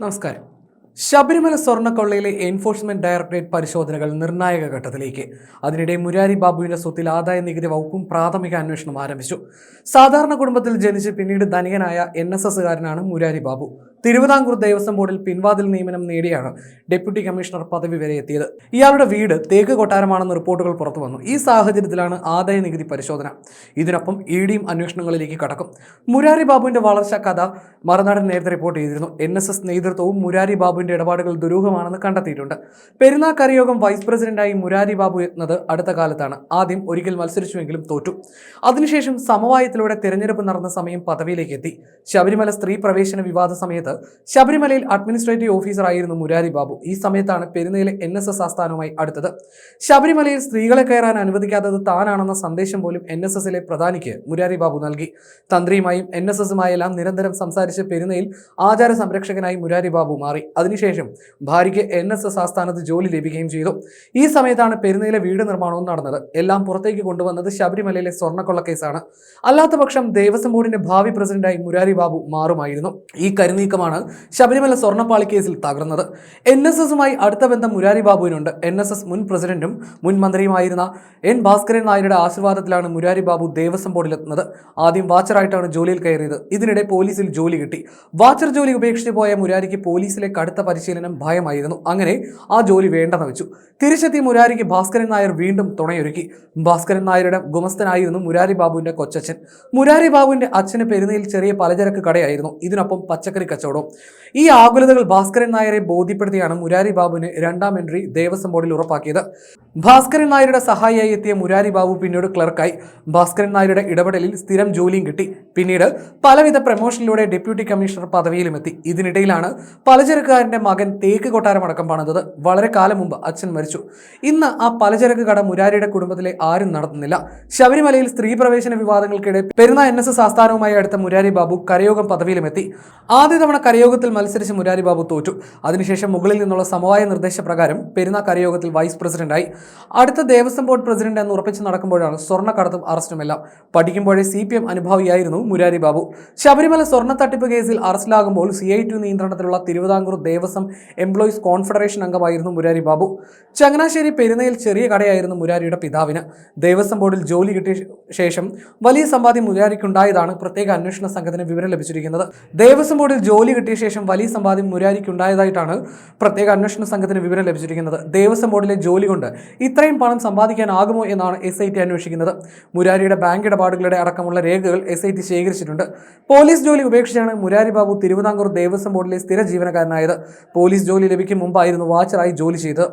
നമസ്കാരം. Sabarimala സ്വർണ്ണക്കൊള്ളയിലെ enforcement directorate പരിശോധനകൾ നിർണായക ഘട്ടത്തിലേക്ക്. അതിനിടെ മുരാരി ബാബുവിന്റെ സ്വത്തിൽ ആദായ നികുതി വകുപ്പും പ്രാഥമിക അന്വേഷണം ആരംഭിച്ചു. സാധാരണ കുടുംബത്തിൽ ജനിച്ച് പിന്നീട് ധനികനായ NSSകാരനാണ് മുരാരി ബാബു. തിരുവിതാംകൂർ ദേവസ്വം ബോർഡിൽ പിൻവാതിൽ നിയമനം നേടിയാണ് ഡെപ്യൂട്ടി കമ്മീഷണർ പദവി വരെ എത്തിയത്. ഇയാളുടെ വീട് തേക്ക് കൊട്ടാരമാണെന്ന് റിപ്പോർട്ടുകൾ പുറത്തു വന്നു. ഈ സാഹചര്യത്തിലാണ് ആദായ നികുതി പരിശോധന. ഇതിനൊപ്പം EDയും അന്വേഷണങ്ങളിലേക്ക് കടക്കും. മുരാരി ബാബുവിന്റെ വളർച്ച കഥ മറുനാടൻ നേരത്തെ റിപ്പോർട്ട് ചെയ്തിരുന്നു. NSS നേതൃത്വവും മുരാരി ബാബുവിന്റെ ഇടപാടുകൾ ദുരൂഹമാണെന്ന് കണ്ടെത്തിയിട്ടുണ്ട്. പെരുന്നാൾ കരയോഗം വൈസ് പ്രസിഡന്റായി മുരാരി ബാബു എത്തുന്നത് അടുത്ത കാലത്താണ്. ആദ്യം ഒരിക്കൽ മത്സരിച്ചുവെങ്കിലും തോറ്റു. അതിനുശേഷം സമവായത്തിലൂടെ തിരഞ്ഞെടുപ്പ് നടന്ന സമയം പദവിയിലേക്ക് എത്തി. ശബരിമല സ്ത്രീ പ്രവേശന വിവാദ സമയത്ത് ശബരിമലയിൽ അഡ്മിനിസ്ട്രേറ്റീവ് ഓഫീസറായിരുന്നു മുരാരി ബാബു. ഈ സമയത്താണ് പെരുന്നയിലെ NSS ആസ്ഥാനവുമായി അടുത്തത്. ശബരിമലയിൽ സ്ത്രീകളെ കയറാൻ അനുവദിക്കാത്തത് താനാണെന്ന സന്ദേശം പോലും NSSലെ പ്രധാനിക്ക് മുരാരി ബാബു നൽകി. തന്ത്രിയുമായും NSSുമായെല്ലാം നിരന്തരം സംസാരിച്ച് പെരുന്നയിൽ ആചാര സംരക്ഷകനായി മുരാരി ബാബു മാറി. അതിനുശേഷം ഭാര്യയ്ക്ക് NSS ആസ്ഥാനത്ത് ജോലി ലഭിക്കുകയും ചെയ്തു. ഈ സമയത്താണ് പെരുന്നയിലെ വീട് നിർമ്മാണവും നടന്നത്. എല്ലാം പുറത്തേക്ക് കൊണ്ടുവന്നത് ശബരിമലയിലെ സ്വർണ്ണക്കൊള്ള കേസാണ്. അല്ലാത്തപക്ഷം ദേവസ്വം ബോർഡിന്റെ ഭാവി പ്രസിഡന്റായി മുരാരി ബാബു മാറുമായിരുന്നു. ഈ കരുനീക്കമാണ് ശബരിമല സ്വർണ്ണപ്പാളി കേസിൽ തകർന്നത്. NSSുമായി അടുത്ത ബന്ധം മുരാരി ബാബുവിനുണ്ട്. NSS മുൻ പ്രസിഡന്റും മുൻ മന്ത്രിയുമായിരുന്ന N ഭാസ്കരൻ നായരുടെ ആശീർവാദത്തിലാണ് മുരാരി ബാബു ദേവസ്വം ബോർഡിലെത്തുന്നത്. ആദ്യം വാച്ചറായിട്ടാണ് ജോലിയിൽ കയറിയത്. ഇതിനിടെ പോലീസിൽ ജോലി കിട്ടി. വാച്ചർ ജോലി ഉപേക്ഷിച്ച് പോയ മുരാരിക്ക് പോലീസിലെ കടുത്ത പരിശീലനം ഭയമായിരുന്നു. അങ്ങനെ ആ ജോലി വേണ്ടെന്ന് വെച്ചു. തിരിച്ചെത്തിയ മുരാരിക്ക് ഭാസ്കരൻ നായർ വീണ്ടും തുണയൊരുക്കി. ഭാസ്കരൻ നായരുടെ ഗുമസ്തനായിരുന്നു മുരാരി ബാബുവിന്റെ കൊച്ചച്ഛൻ. മുരാരി ബാബുവിന്റെ അച്ഛന് പെരുന്നയിൽ ചെറിയ പലചരക്ക് കടയായിരുന്നു. ഇതിനൊപ്പം പച്ചക്കറി കച്ചവടം. ഈ ആകുലതകൾ ഭാസ്കരൻ നായരെ ബോധ്യപ്പെടുത്തിയാണ് മുരാരി ബാബുവിന് രണ്ടാം എൻട്രി ദേവസ്വം ബോർഡിൽ ഉറപ്പാക്കിയത്. ഭാസ്കരൻ നായരുടെ സഹായിയായി എത്തിയ മുരാരി ബാബു പിന്നീട് ക്ലർക്കായി. ഭാസ്കരൻ നായരുടെ ഇടപെടലിൽ സ്ഥിരം ജോലിയും കിട്ടി. പിന്നീട് പലവിധ പ്രമോഷനിലൂടെ ഡെപ്യൂട്ടി കമ്മീഷണർ പദവിയിലും എത്തി. ഇതിനിടയിലാണ് പലചരക്കുകാരന്റെ മകൻ തേക്ക് കൊട്ടാരമടക്കം പണിതത്. വളരെ കാലം മുമ്പ് അച്ഛൻ മരിച്ചു. ഇന്ന് ആ പലചരക്ക് കട മുരാരിയുടെ കുടുംബത്തിലെ ആരും നടത്തുന്നില്ല. ശബരിമലയിൽ സ്ത്രീ പ്രവേശന വിവാദങ്ങൾക്കിടെ പെരുന്ന NSS ആസ്ഥാനവുമായി അടുത്ത മുരാരി ബാബു കരയോഗം പദവിയിലുമെത്തി. ആദ്യ തവണ കരയോഗത്തിൽ മത്സരിച്ച് മുരാരി ബാബു തോറ്റു. അതിനുശേഷം മുകളിൽ നിന്നുള്ള സമവായ നിർദ്ദേശപ്രകാരം പെരുന്ന കരയോഗത്തിൽ വൈസ് പ്രസിഡന്റായി. അടുത്ത ദേവസ്വം ബോർഡ് പ്രസിഡന്റ് എന്ന് ഉറപ്പിച്ച് നടക്കുമ്പോഴാണ് സ്വർണ്ണക്കടത്തും അറസ്റ്റുമെല്ലാം. പഠിക്കുമ്പോഴേ CPM അനുഭാവിയായിരുന്നു മുരാരി ബാബു. ശബരിമല സ്വർണ്ണ തട്ടിപ്പ് കേസിൽ അറസ്റ്റിലാകുമ്പോൾ CI2 നിയന്ത്രണത്തിലുള്ള തിരുവിതാംകൂർ ദേവസ്വം എംപ്ലോയീസ് കോൺഫെഡറേഷൻ അംഗമായിരുന്നു മുരാരി ബാബു. ചങ്ങനാശ്ശേരി പെരുന്നയിൽ ചെറിയ കടയായിരുന്നു മുരാരിയുടെ പിതാവിന്. ദേവസ്വം ബോർഡിൽ ജോലി കിട്ടിയ ശേഷം വലിയ സമ്പാദ്യം മുരാരിക്കുണ്ടായതാണ് പ്രത്യേക അന്വേഷണ സംഘത്തിന് വിവരം ലഭിച്ചിരിക്കുന്നത്. ദേവസ്വം ബോർഡിൽ ജോലി കിട്ടിയ ശേഷം വലിയ സമ്പാദ്യം മുരാരിക്കുണ്ടായതായിട്ടാണ് പ്രത്യേക അന്വേഷണ സംഘത്തിന് വിവരം ലഭിച്ചിരിക്കുന്നത്. ദേവസ്വം ബോർഡിലെ ജോലി കൊണ്ട് ഇത്രയും പണം സമ്പാദിക്കാനാകുമോ എന്നാണ് SIT അന്വേഷിക്കുന്നത്. മുരാരിയുടെ ബാങ്ക് ഇടപാടുകളുടെ അടക്കമുള്ള രേഖകൾ SIT ശേഖരിച്ചിട്ടുണ്ട്. പോലീസ് ജോലി ഉപേക്ഷിച്ചാണ് മുരാരി ബാബു തിരുവിതാംകൂർ ദേവസ്വം ബോർഡിലെ സ്ഥിര ജീവനക്കാരനായത്. പോലീസ് ജോലി ലഭിക്കും മുമ്പായിരുന്നു വാച്ചറായി ജോലി ചെയ്തത്.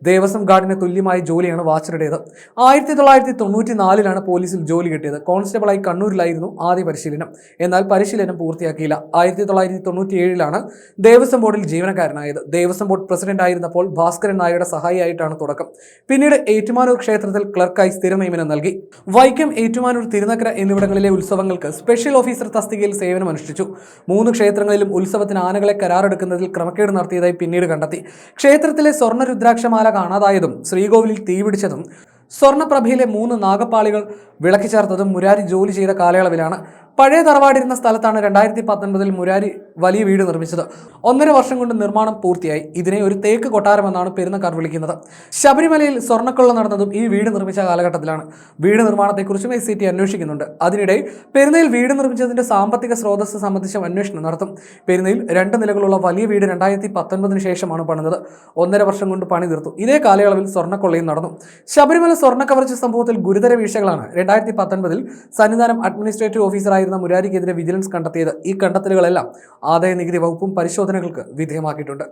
ദേവസ്വം ഗാർഡിന് തുല്യമായ ജോലിയാണ് വാച്ചറുടേത്. 1994 പോലീസിൽ ജോലി കിട്ടിയത്. കോൺസ്റ്റബിളായി കണ്ണൂരിലായിരുന്നു ആദ്യ പരിശീലനം. എന്നാൽ പരിശീലനം പൂർത്തിയാക്കിയില്ല. 1997 ദേവസ്വം ബോർഡിൽ ജീവനക്കാരനായത്. ദേവസ്വം ബോർഡ് പ്രസിഡന്റ് ആയിരുന്നപ്പോൾ ഭാസ്കരൻ നായരുടെ സഹായിയായിട്ടാണ് തുടക്കം. പിന്നീട് ഏറ്റുമാനൂർ ക്ഷേത്രത്തിൽ ക്ലർക്കായി സ്ഥിര നിയമനം നൽകി. വൈക്കം, ഏറ്റുമാനൂർ, തിരുനക്കര എന്നിവിടങ്ങളിലെ ഉത്സവങ്ങൾക്ക് സ്പെഷ്യൽ ഓഫീസർ തസ്തികയിൽ സേവനമനുഷ്ഠിച്ചു. 3 ക്ഷേത്രങ്ങളിലും ഉത്സവത്തിന് ആനകളെ കരാറെടുക്കുന്നതിൽ ക്രമക്കേട് നടത്തിയതായി പിന്നീട് കണ്ടെത്തി. ക്ഷേത്രത്തിലെ സ്വർണ്ണ രുദ്രാക്ഷമാല കാണാതായതും ശ്രീകോവിലിൽ തീപിടിച്ചതും സ്വർണ്ണപ്രഭയിലെ 3 നാഗപ്പാളികൾ വിളക്കി ചേർത്തതും മുരാരി ജോലി ചെയ്ത കാലയളവിലാണ്. പഴയ തറവാടിരുന്ന സ്ഥലത്താണ് 2019 മുരാരി വലിയ വീട് നിർമ്മിച്ചത്. 1.5 വർഷം കൊണ്ട് നിർമ്മാണം പൂർത്തിയായി. ഇതിനെ ഒരു തേക്ക് കൊട്ടാരമെന്നാണ് പെരുന്നക്കാർ വിളിക്കുന്നത്. ശബരിമലയിൽ സ്വർണ്ണക്കൊള്ള നടന്നതും ഈ വീട് നിർമ്മിച്ച കാലഘട്ടത്തിലാണ്. വീട് നിർമ്മാണത്തെക്കുറിച്ചും SIT അന്വേഷിക്കുന്നുണ്ട്. അതിനിടെ പെരുന്നയിൽ വീട് നിർമ്മിച്ചതിന്റെ സാമ്പത്തിക സ്രോതസ് സംബന്ധിച്ച അന്വേഷണം നടത്തും. പെരുന്നയിൽ 2 നിലകളുള്ള വലിയ വീട് 2019 ശേഷമാണ് പണിതത്. 1.5 വർഷം കൊണ്ട് പണി തീർത്തു. ഇതേ കാലയളവിൽ സ്വർണ്ണക്കൊള്ളയും നടന്നു. ശബരിമല സ്വർണ്ണ കവർച്ച സംഭവത്തിൽ ഗുരുതര വീഴ്ചകളാണ് 2019 സന്നിധാനം അഡ്മിനിസ്ട്രേറ്റീവ് ഓഫീസറായിരുന്ന മുരാരിക്കെതിരെ വിജിലൻസ് കണ്ടെത്തിയത്. ഈ കണ്ടെത്തലുകളെല്ലാം ആദായ നികുതി വകുപ്പും പരിശോധനകൾക്ക് വിധേയമാക്കിയിട്ടുണ്ട്.